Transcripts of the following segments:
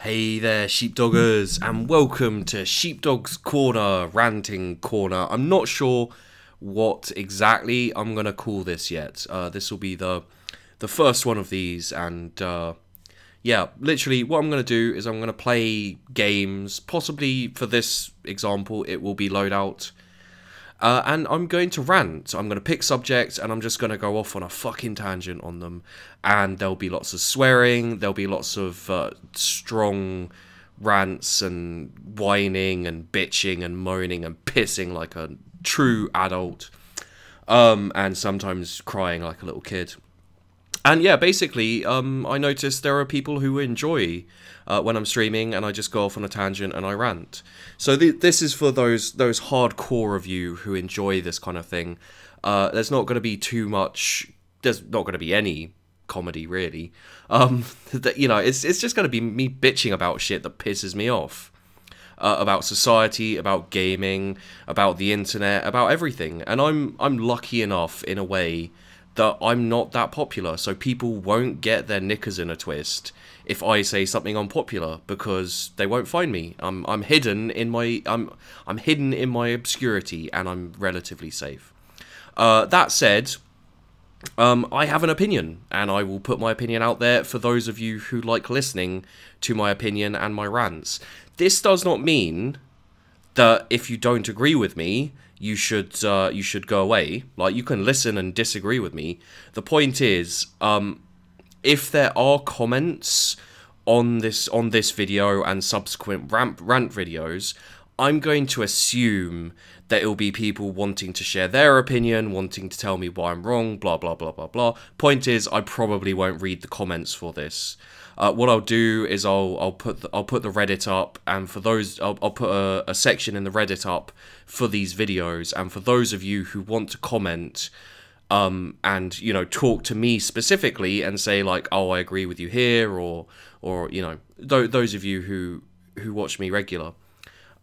Hey there, sheepdoggers, and welcome to Sheepdog's Corner, Ranting Corner. I'm not sure what exactly I'm gonna call this yet. This will be the first one of these, and yeah, literally what I'm gonna do is I'm gonna play games. Possibly for this example, it will be Loadout. And I'm going to rant. I'm going to pick subjects and I'm just going to go off on a fucking tangent on them. And there'll be lots of swearing, there'll be lots of strong rants and whining and bitching and moaning and pissing like a true adult. And sometimes crying like a little kid. And yeah, basically, I noticed there are people who enjoy when I'm streaming and I just go off on a tangent and I rant. So this is for those hardcore of you who enjoy this kind of thing. There's not going to be too much. There's not going to be any comedy really. You know, it's just going to be me bitching about shit that pisses me off. About society, about gaming, about the internet, about everything. And I'm lucky enough in a way that I'm not that popular, so people won't get their knickers in a twist if I say something unpopular, because they won't find me. I'm hidden in my I'm hidden in my obscurity, and I'm relatively safe. That said, I have an opinion, and I will put my opinion out there for those of you who like listening to my opinion and my rants. This does not mean that if you don't agree with me, you should go away. Like, you can listen and disagree with me. The point is, if there are comments on this video and subsequent rant videos, I'm going to assume that it'll be people wanting to share their opinion, wanting to tell me why I'm wrong, blah blah blah blah blah. Point is, I probably won't read the comments for this. What I'll do is I'll put the Reddit up, and for those I'll put a section in the Reddit up for these videos, and for those of you who want to comment, and you know, talk to me specifically and say like, oh, I agree with you here, or you know, those of you who watch me regular.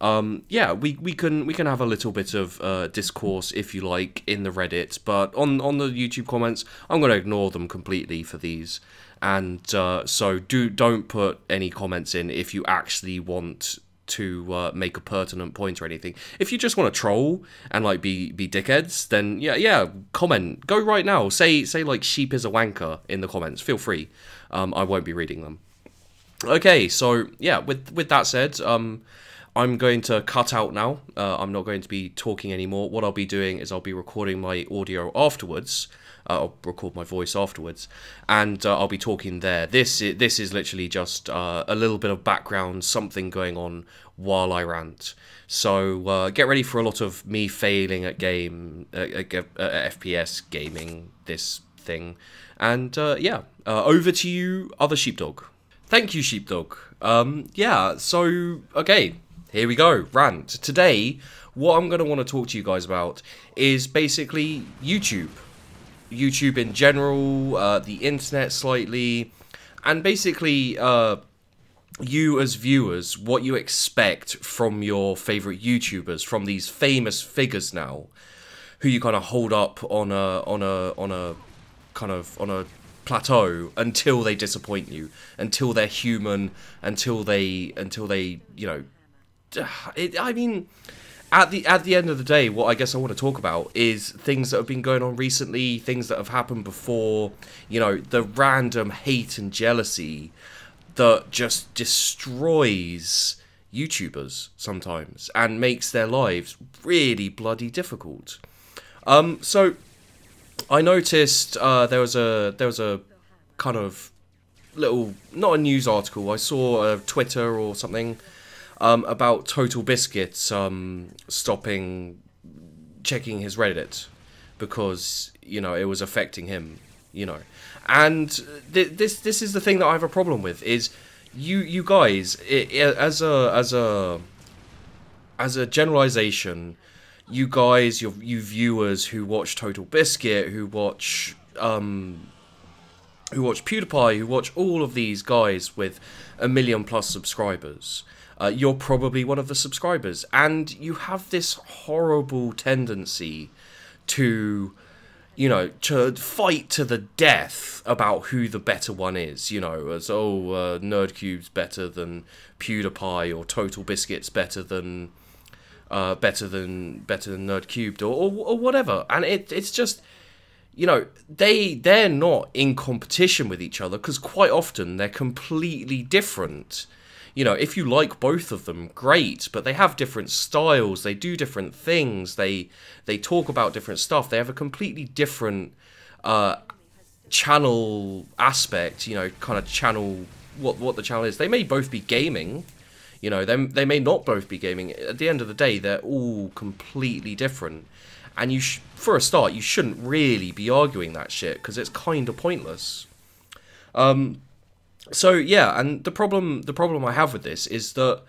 Yeah, we can have a little bit of discourse if you like in the Reddit, but on the YouTube comments, I'm gonna ignore them completely for these. And so don't put any comments in if you actually want to make a pertinent point or anything. If you just want to troll and like be dickheads, then yeah, comment. Go right now. Say like sheep is a wanker in the comments. Feel free. I won't be reading them. Okay, so yeah, with that said, I'm going to cut out now. I'm not going to be talking anymore. What I'll be doing is I'll be recording my audio afterwards. I'll record my voice afterwards, and I'll be talking there. This is literally just a little bit of background, something going on while I rant. So get ready for a lot of me failing at FPS gaming this thing. And yeah, over to you, other sheepdog. Thank you, sheepdog. Yeah, so okay, here we go, rant. Today, what I'm going to want to talk to you guys about is basically YouTube in general, the internet slightly, and basically you as viewers, what you expect from your favorite YouTubers, from these famous figures now, who you kind of hold up on a plateau until they disappoint you, until they're human, until they you know, I mean, at the end of the day, what I guess I want to talk about is things that have been going on recently, things that have happened before, you know, the random hate and jealousy that just destroys YouTubers sometimes and makes their lives really bloody difficult. So I noticed there was a kind of little, not a news article, I saw a Twitter or something, about Total Biscuit stopping checking his Reddit because, you know, it was affecting him, you know. And this is the thing that I have a problem with, is you guys, as a generalization, you guys, you viewers who watch Total Biscuit, who watch PewDiePie, who watch all of these guys with 1 million+ subscribers, you're probably one of the subscribers, and you have this horrible tendency to you know, to fight to the death about who the better one is, you know, as, Nerdcube's better than PewDiePie, or Total Biscuit's better than Nerdcubed, or whatever. And it's just, you know, they're not in competition with each other, because quite often they're completely different. You know, if you like both of them, great, but they have different styles, they do different things, they talk about different stuff, they have a completely different channel aspect, you know, kind of channel, what the channel is. They may both be gaming, you know, they may not both be gaming. At the end of the day, they're all completely different. And for a start, you shouldn't really be arguing that shit, because it's kind of pointless. So yeah, and the problem I have with this is that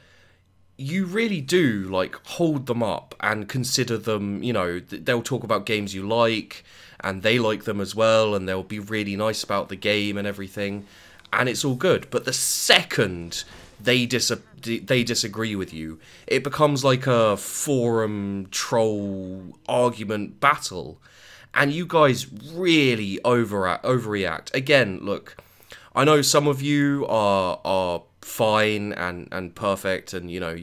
you really do, like, hold them up and consider them, you know, they'll talk about games you like, and they like them as well, and they'll be really nice about the game and everything, and it's all good. But the second they disagree with you, it becomes like a forum troll argument battle, and you guys really overreact. Again, look, I know some of you are fine and perfect, and you know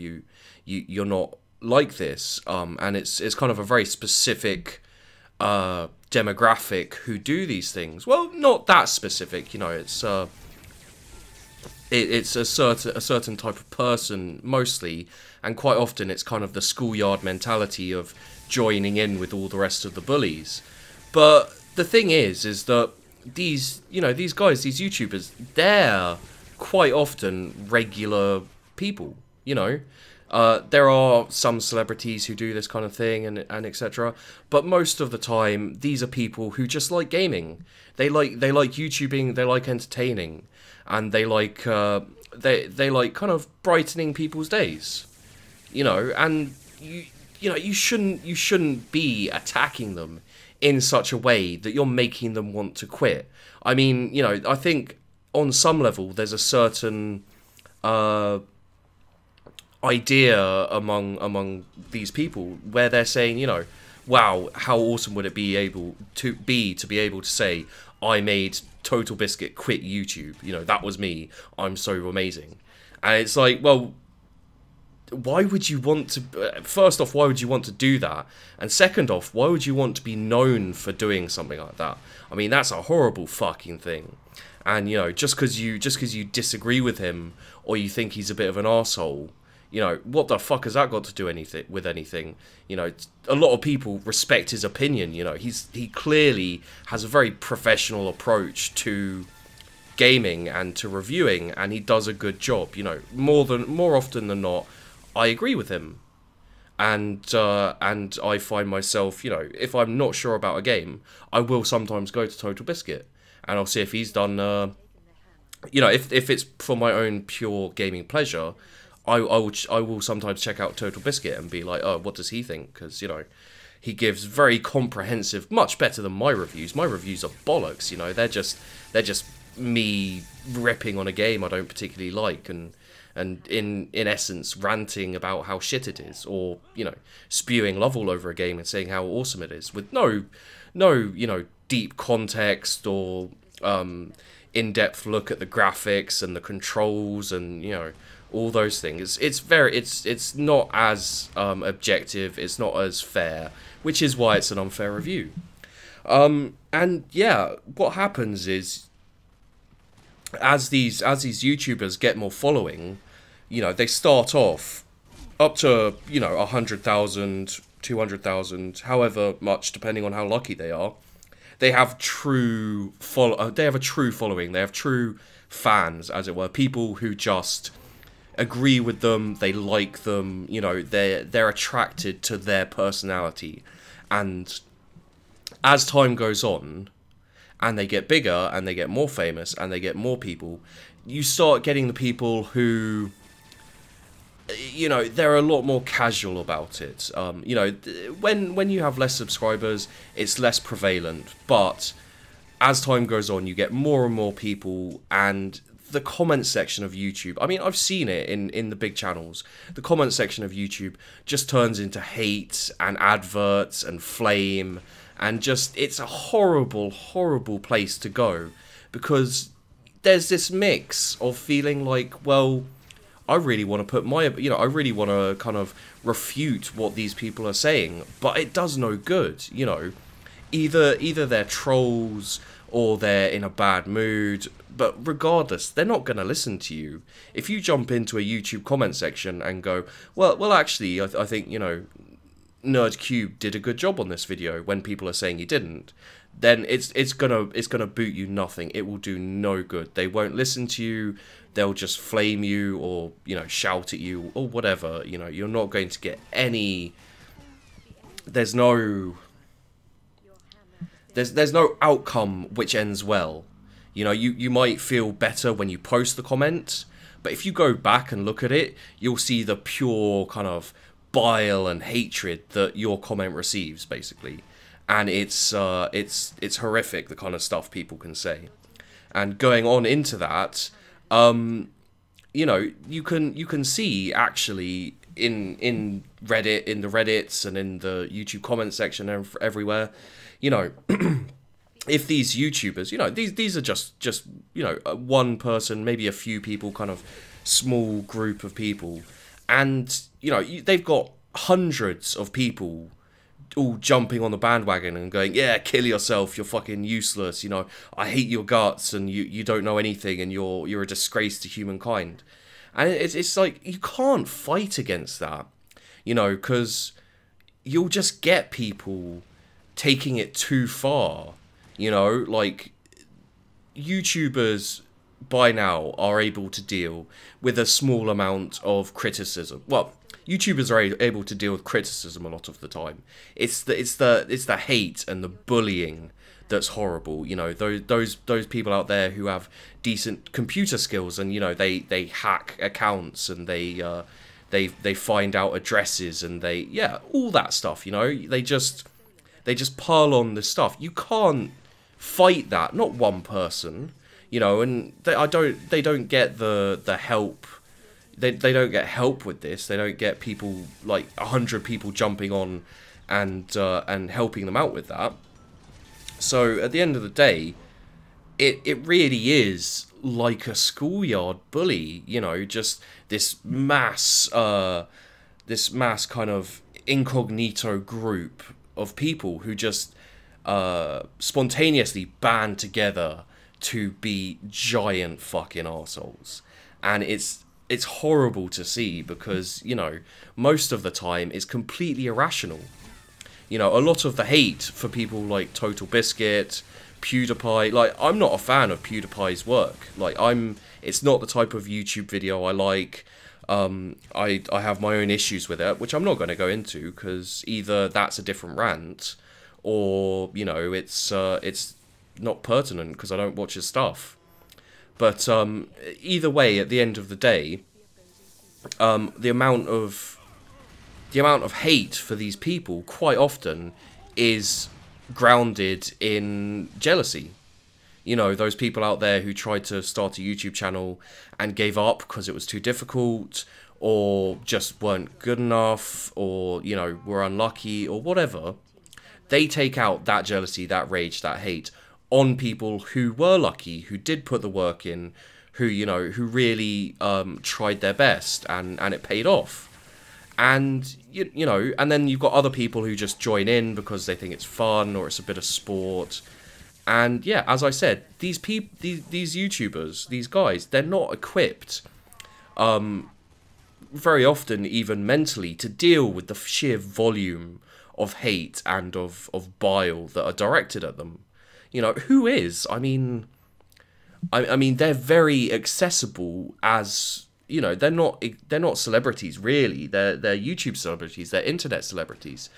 you're not like this, and it's kind of a very specific demographic who do these things. Well, not that specific, you know. It's a certain type of person mostly, and quite often it's kind of the schoolyard mentality of joining in with all the rest of the bullies. But the thing is that these guys, these YouTubers, they're quite often regular people, you know. There are some celebrities who do this kind of thing and etc. But most of the time, these are people who just like gaming. They like YouTubing. They like entertaining, and they like they like kind of brightening people's days, you know. And you shouldn't be attacking them in such a way that you're making them want to quit. I mean, you know, I think on some level there's a certain idea among these people where they're saying, you know, wow, how awesome would it be to be able to say, I made Total Biscuit quit YouTube, you know, that was me, I'm so amazing. And it's like, well, why would you want to, first off, why would you want to do that? And second off, why would you want to be known for doing something like that? I mean, that's a horrible fucking thing. And, you know, just because you disagree with him, or you think he's a bit of an arsehole, you know, what the fuck has that got to do with anything? You know, a lot of people respect his opinion, you know. He clearly has a very professional approach to gaming and to reviewing, and he does a good job, you know. More often than not, I agree with him, and I find myself, you know, if I'm not sure about a game, I will sometimes go to Total Biscuit, and I'll see if he's done, you know, if it's for my own pure gaming pleasure, I will sometimes check out Total Biscuit and be like, oh, what does he think? Because, you know, he gives very comprehensive, much better than my reviews. My reviews are bollocks, you know. They're just me ripping on a game I don't particularly like, and in essence ranting about how shit it is, or, you know, spewing love all over a game and saying how awesome it is, with no you know, deep context or in-depth look at the graphics and the controls and, you know, all those things. It's not as objective, it's not as fair, which is why it's an unfair review. And yeah, what happens is, as these YouTubers get more following, you know, they start off up to, you know, 100,000, 200,000, however much, depending on how lucky they are. They have a true following. They have true fans, as it were, people who just agree with them. They like them. You know, they're attracted to their personality, and as time goes on, and they get bigger, and they get more famous, and they get more people, you start getting the people who, you know, they're a lot more casual about it. You know, when you have less subscribers, it's less prevalent, but as time goes on, you get more and more people, and the comment section of YouTube, I mean, I've seen it in the big channels, the comment section of YouTube just turns into hate and adverts and flame and just it's a horrible, horrible place to go, because there's this mix of feeling like, well, I really want to put my, I really want to kind of refute what these people are saying, but it does no good, Either they're trolls or they're in a bad mood, but regardless, they're not going to listen to you. If you jump into a YouTube comment section and go, well, actually, I think, NerdCube did a good job on this video when people are saying he didn't, then it's gonna boot you nothing. It will do no good. They won't listen to you. They'll just flame you or shout at you or whatever. You're not going to get any. There's no outcome which ends well. You might feel better when you post the comment, but if you go back and look at it, you'll see the pure kind of bile and hatred that your comment receives, basically. And it's horrific, the kind of stuff people can say. And going on into that, you can see actually in Reddit, in the Reddits and in the YouTube comment section and everywhere, if these YouTubers, these are just one person, maybe a few people, kind of small group of people, and they've got hundreds of people all jumping on the bandwagon and going, yeah, kill yourself, you're fucking useless, I hate your guts, and you don't know anything, and you're a disgrace to humankind. And it's like, you can't fight against that, because you'll just get people taking it too far. Like, YouTubers by now are able to deal with a small amount of criticism. Well, YouTubers are able to deal with criticism a lot of the time. It's the hate and the bullying that's horrible. Those people out there who have decent computer skills and they hack accounts and they find out addresses and all that stuff. They just pile on this stuff. You can't fight that. Not one person. And they don't get the help. They don't get help with this. They don't get people, like 100 people jumping on and helping them out with that. So at the end of the day, it really is like a schoolyard bully. Just this mass kind of incognito group of people who just spontaneously band together to be giant fucking arseholes. And it's horrible to see because, most of the time it's completely irrational. A lot of the hate for people like Total Biscuit, PewDiePie, like, I'm not a fan of PewDiePie's work. Like, it's not the type of YouTube video I like. I have my own issues with it, which I'm not going to go into because either that's a different rant or, it's not pertinent because I don't watch his stuff. But either way, at the end of the day, the amount of hate for these people quite often is grounded in jealousy. Those people out there who tried to start a YouTube channel and gave up because it was too difficult, or just weren't good enough, or were unlucky, or whatever. They take out that jealousy, that rage, that hate on people who were lucky, who did put the work in, who really tried their best, and it paid off. And and then you've got other people who just join in because they think it's fun or it's a bit of sport. And yeah, as I said, these YouTubers, these guys, they're not equipped very often, even mentally, to deal with the sheer volume of hate and of bile that are directed at them. Who is? I mean, they're very accessible as, they're not celebrities really. They're YouTube celebrities. They're internet celebrities,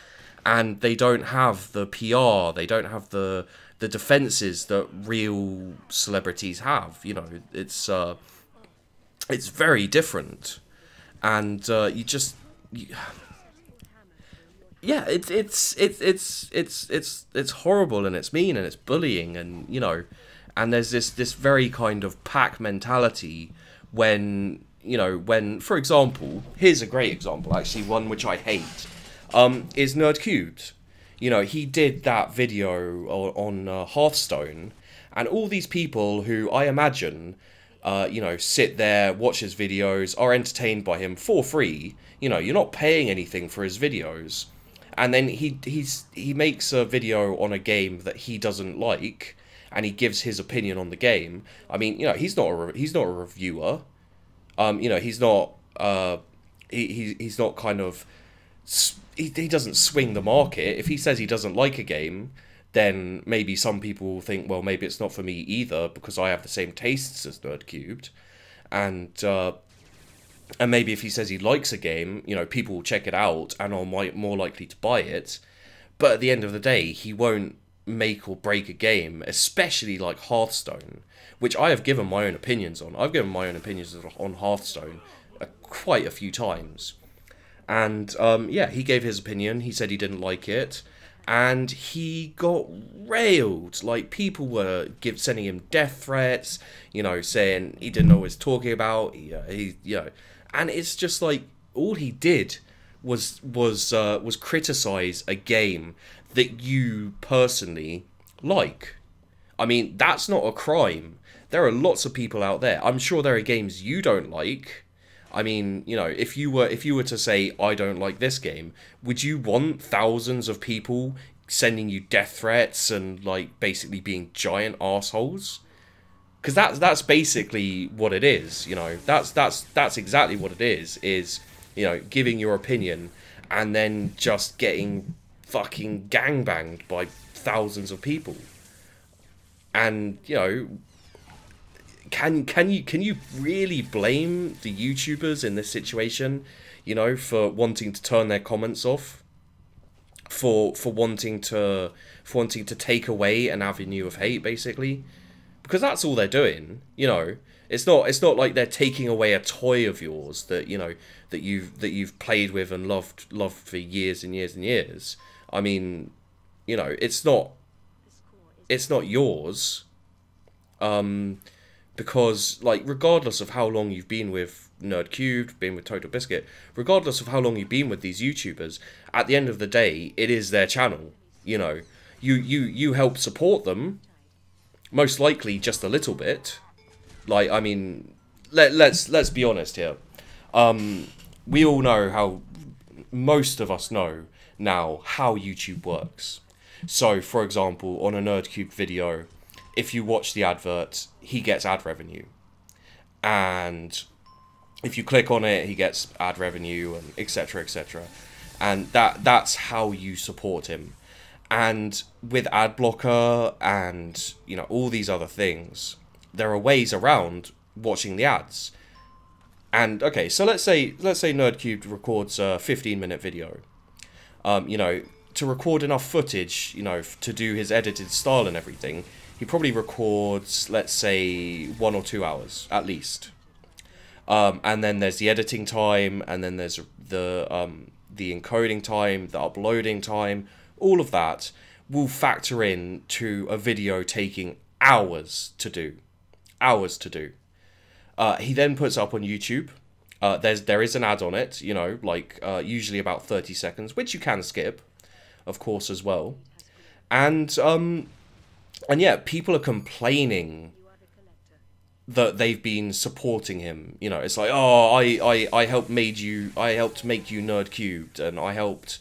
and they don't have the PR. They don't have the defenses that real celebrities have. It's very different, and yeah, it's horrible, and it's mean, and it's bullying, and and there's this very kind of pack mentality when for example, here's a great example, actually, one which I hate, is NerdCubed. You know, he did that video on Hearthstone, and all these people who I imagine, you know, sit there, watch his videos, are entertained by him for free. You know, you're not paying anything for his videos, and then he makes a video on a game that he doesn't like, and he gives his opinion on the game. I mean, you know, he's not a reviewer. You know, he's not he's not kind of he doesn't swing the market. If he says he doesn't like a game, then maybe some people will think, well, maybe it's not for me either because I have the same tastes as Nerdcubed, and maybe if he says he likes a game, you know, people will check it out and are more likely to buy it. But at the end of the day, he won't make or break a game, especially like Hearthstone, which I have given my own opinions on. I've given my own opinions on Hearthstone quite a few times. And yeah, he gave his opinion. He said he didn't like it, and he got railed. Like, people were sending him death threats, you know, saying he didn't know what he was talking about. You know, and it's just like all he did was criticize a game that you personally like. I mean, that's not a crime. There are lots of people out there. I'm sure there are games you don't like. I mean, you know, if you were to say, I don't like this game, would you want thousands of people sending you death threats and, like, basically being giant assholes? Because that's basically what it is, you know. That's exactly what it is, you know, giving your opinion and then just getting fucking gangbanged by thousands of people. And, you know, can you really blame the YouTubers in this situation, you know, for wanting to turn their comments off, for wanting to take away an avenue of hate, basically? Because that's all they're doing, you know. It's not like they're taking away a toy of yours that, you know, that you've played with and loved for years and years and years. I mean, you know, it's not yours. Because, like, regardless of how long you've been with Nerdcubed, been with Total Biscuit, regardless of how long you've been with these YouTubers, at the end of the day, it is their channel. You know, you help support them, most likely just a little bit. Like, I mean, let's be honest here. We all know how, most of us know now how YouTube works. So, for example, on a Nerdcubed video, if you watch the advert, he gets ad revenue. And if you click on it, he gets ad revenue, and etc, etc. And that's how you support him. And with ad blocker and, you know, all these other things, there are ways around watching the ads. And okay, so let's say Nerdcubed records a 15-minute video. You know, to record enough footage, you know, to do his edited style and everything, he probably records, let's say, 1 or 2 hours at least. And then there's the editing time, and then there's the encoding time, the uploading time. All of that will factor in to a video taking hours to do. Hours to do. He then puts it up on YouTube. There is an ad on it, you know, like usually about 30 seconds, which you can skip, of course, as well. And yeah, people are complaining that they've been supporting him. You know, it's like, oh, I helped make you Nerdcubed, and I helped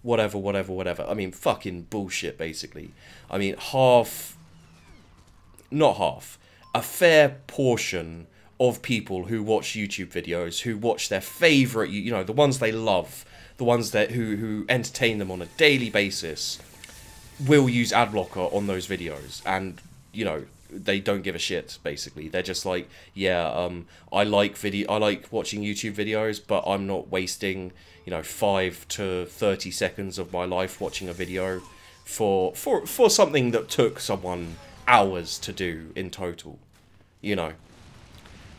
whatever. I mean, fucking bullshit, basically. I mean, not half, a fair portion of people who watch YouTube videos, who watch their favourite, you know, the ones they love, the ones that who entertain them on a daily basis, will use ad blocker on those videos. And, you know, they don't give a shit, basically. They're just like, yeah, I like watching YouTube videos, but I'm not wasting, you know, 5 to 30 seconds of my life watching a video for something that took someone hours to do in total, you know.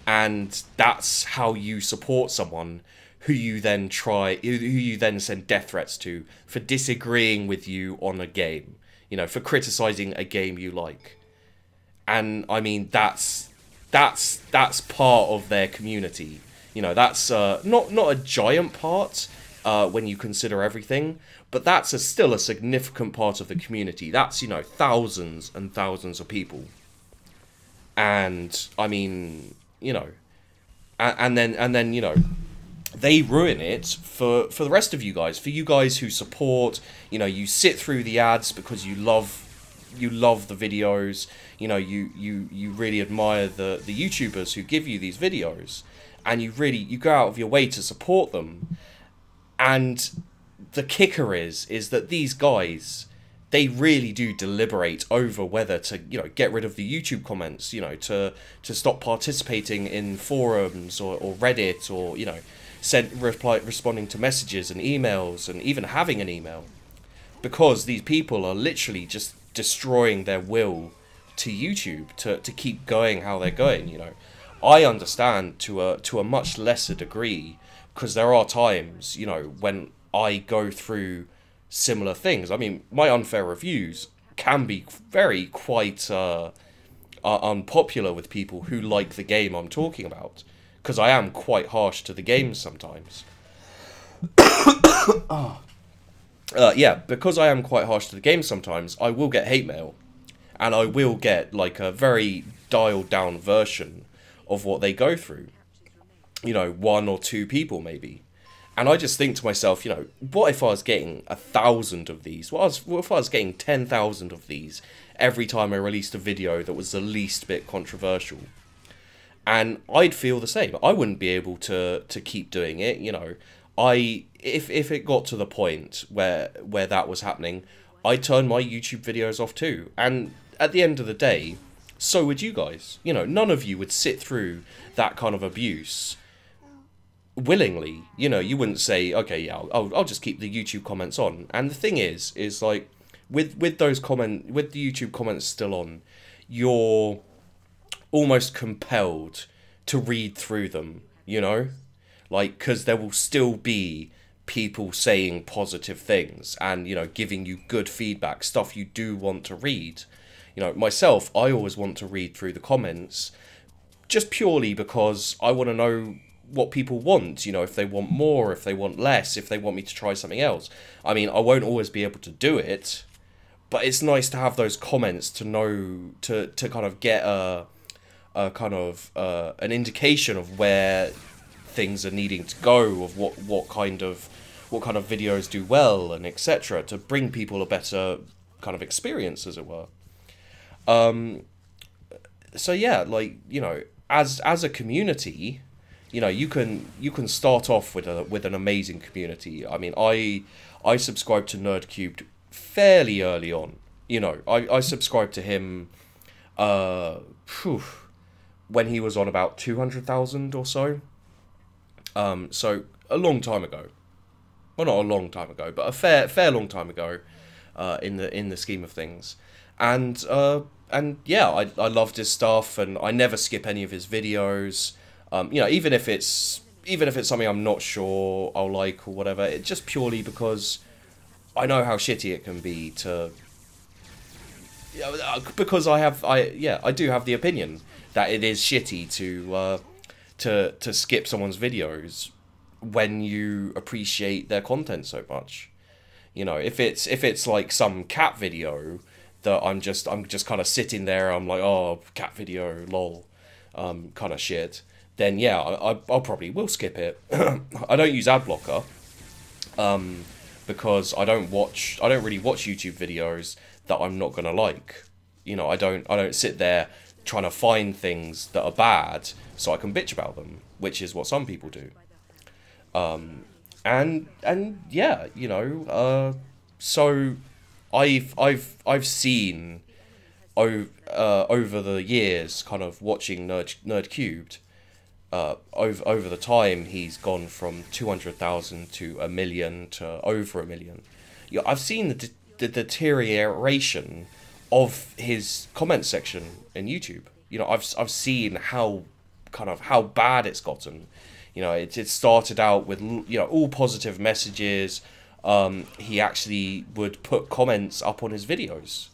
And that's how you support someone who you then send death threats to for disagreeing with you on a game, you know, for criticizing a game you like. And I mean, that's part of their community, you know. That's not a giant part, when you consider everything. But that's still a significant part of the community. That's, you know, thousands and thousands of people. And I mean, you know, and then you know, they ruin it for the rest of you guys. For you guys who support, you know, you sit through the ads because you love the videos. You know, you really admire the YouTubers who give you these videos, and you go out of your way to support them. And the kicker is that these guys, they really do deliberate over whether to, you know, get rid of the YouTube comments, you know, to stop participating in forums or Reddit, or, you know, responding to messages and emails, and even having an email, because these people are literally just destroying their will to YouTube to keep going how they're going. You know, I understand to a much lesser degree, because there are times, you know, when I go through similar things. I mean, my unfair reviews can be quite unpopular with people who like the game I'm talking about, because I am quite harsh to the game sometimes. Yeah, because I am quite harsh to the game sometimes, I will get hate mail, and I will get like a very dialed down version of what they go through. You know, 1 or 2 people maybe. And I just think to myself, you know, what if I was getting 1,000 of these? What if I was getting 10,000 of these every time I released a video that was the least bit controversial? And I'd feel the same. I wouldn't be able to keep doing it, you know. If it got to the point where that was happening, I'd turn my YouTube videos off too. And at the end of the day, so would you guys. You know, none of you would sit through that kind of abuse willingly. You know, you wouldn't say, okay, yeah, I'll just keep the YouTube comments on. And the thing is like, with the YouTube comments still on, you're almost compelled to read through them, you know, like, because there will still be people saying positive things and, you know, giving you good feedback, stuff you do want to read. You know, myself, I always want to read through the comments, just purely because I want to know what people want, you know, if they want more, if they want less, if they want me to try something else. I mean, I won't always be able to do it, but it's nice to have those comments to know, to kind of get an indication of where things are needing to go, of what kind of videos do well, and etc., to bring people a better kind of experience, as it were. So yeah, like, you know, as a community, you know, you can start off with an amazing community. I mean, I subscribed to Nerdcubed fairly early on. You know, I subscribed to him when he was on about 200,000 or so. So a long time ago. Well, not a long time ago, but a fair long time ago, in the scheme of things. And yeah, I loved his stuff, and I never skip any of his videos. You know, even if it's something I'm not sure I'll like or whatever, it's just purely because I know how shitty it can be to. Because I do have the opinion that it is shitty to skip someone's videos when you appreciate their content so much. You know, if it's like some cat video that I'm just kind of sitting there, I'm like, oh, cat video, lol, kind of shit, then yeah, I'll probably will skip it. I don't use ad blocker, because I don't really watch YouTube videos that I'm not gonna like. You know, I don't sit there trying to find things that are bad so I can bitch about them, which is what some people do. And yeah, you know, so I've seen over the years, kind of watching Nerdcubed, over the time he's gone from 200,000 to 1 million to over 1 million. Yeah, I've seen the deterioration of his comment section in YouTube. You know, I've seen how bad it's gotten. You know, it started out with, you know, all positive messages. He actually would put comments up on his videos.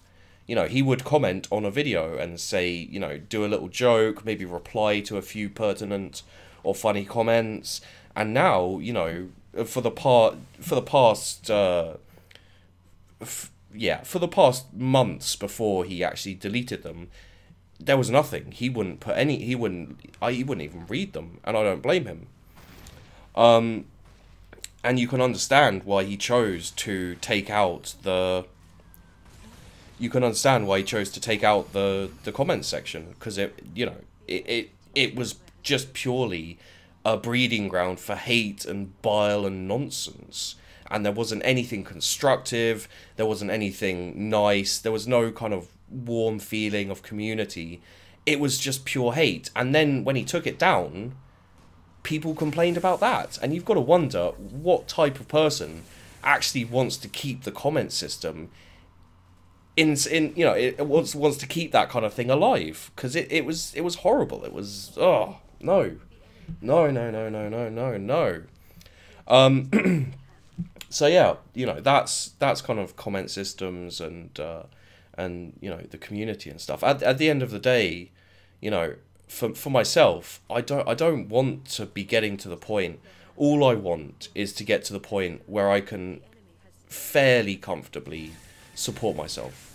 You know, he would comment on a video and say, you know, do a little joke, maybe reply to a few pertinent or funny comments. And now, you know, for the past for the past months before he actually deleted them, there was nothing. He wouldn't put any. He wouldn't even read them, and I don't blame him. And you can understand why he chose to take out the. You can understand why he chose to take out the comment section, because it was just purely a breeding ground for hate and bile and nonsense. And there wasn't anything constructive, there wasn't anything nice, there was no kind of warm feeling of community. It was just pure hate. And then when he took it down, people complained about that. And you've got to wonder what type of person actually wants to keep the comment system it wants to keep that kind of thing alive, because it was horrible. It was no. So yeah, that's kind of comment systems and the community and stuff. At the end of the day, for myself, I don't want to be getting to the point. All I want is to get to the point where I can fairly comfortably support myself,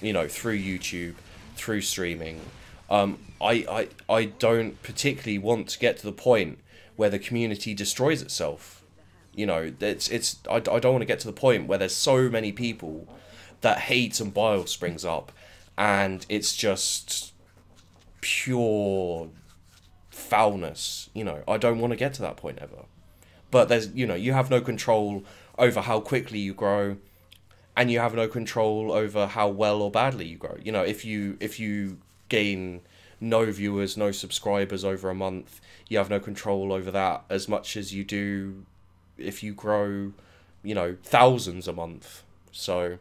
through YouTube, through streaming. I don't particularly want to get to the point where the community destroys itself. I don't want to get to the point where there's so many people that hate and bile springs up, and it's just pure foulness. I don't want to get to that point ever. But there's, you have no control over how quickly you grow, and you have no control over how well or badly you grow. If you gain no viewers, no subscribers over a month, you have no control over that as much as you do if you grow, thousands a month. So,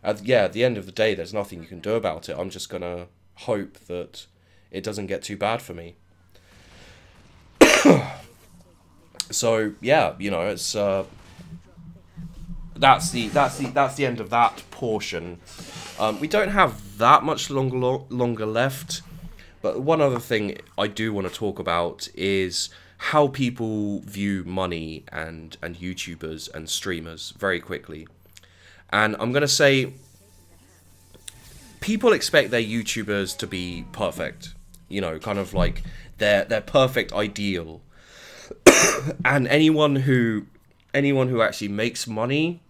at the end of the day, there's nothing you can do about it. I'm just gonna hope that it doesn't get too bad for me. So yeah, it's that's the end of that portion. We don't have that much longer left, but one other thing I do want to talk about is how people view money and YouTubers and streamers very quickly. And I'm gonna say, people expect their YouTubers to be perfect, kind of like their perfect ideal. And anyone who actually makes money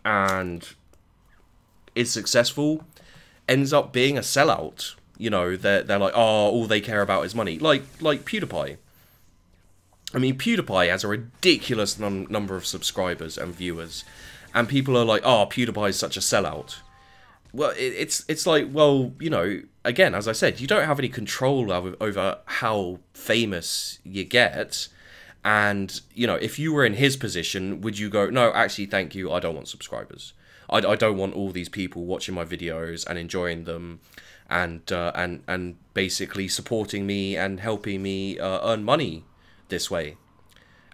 and is successful ends up being a sellout. They're like, oh, all they care about is money. Like PewDiePie. I mean, PewDiePie has a ridiculous number of subscribers and viewers, and people are like, oh, PewDiePie is such a sellout. Well, it's like, well, again, as I said, you don't have any control over how famous you get. And, if you were in his position, would you go, no, actually, thank you, I don't want subscribers. I don't want all these people watching my videos and enjoying them and basically supporting me and helping me earn money this way.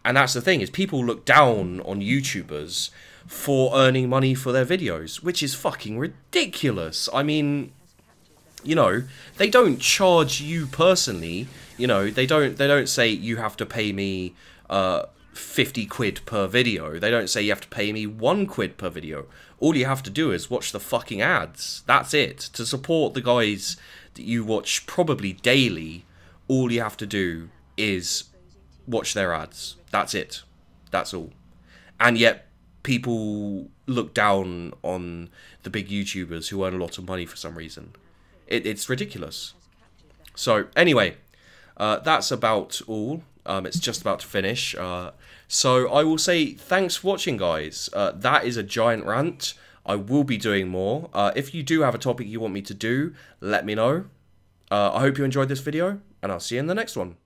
And that's the thing, is people look down on YouTubers for earning money for their videos, which is fucking ridiculous. I mean, they don't charge you personally. They don't say you have to pay me 50 quid per video. They don't say you have to pay me 1 quid per video. All you have to do is watch the fucking ads. That's it. To support the guys that you watch probably daily, all you have to do is watch their ads. That's it. That's all. And yet people look down on the big YouTubers who earn a lot of money for some reason. It's ridiculous. So anyway, that's about all. It's just about to finish. So I will say thanks for watching, guys. That is a giant rant. I will be doing more. If you do have a topic you want me to do, let me know. I hope you enjoyed this video, and I'll see you in the next one.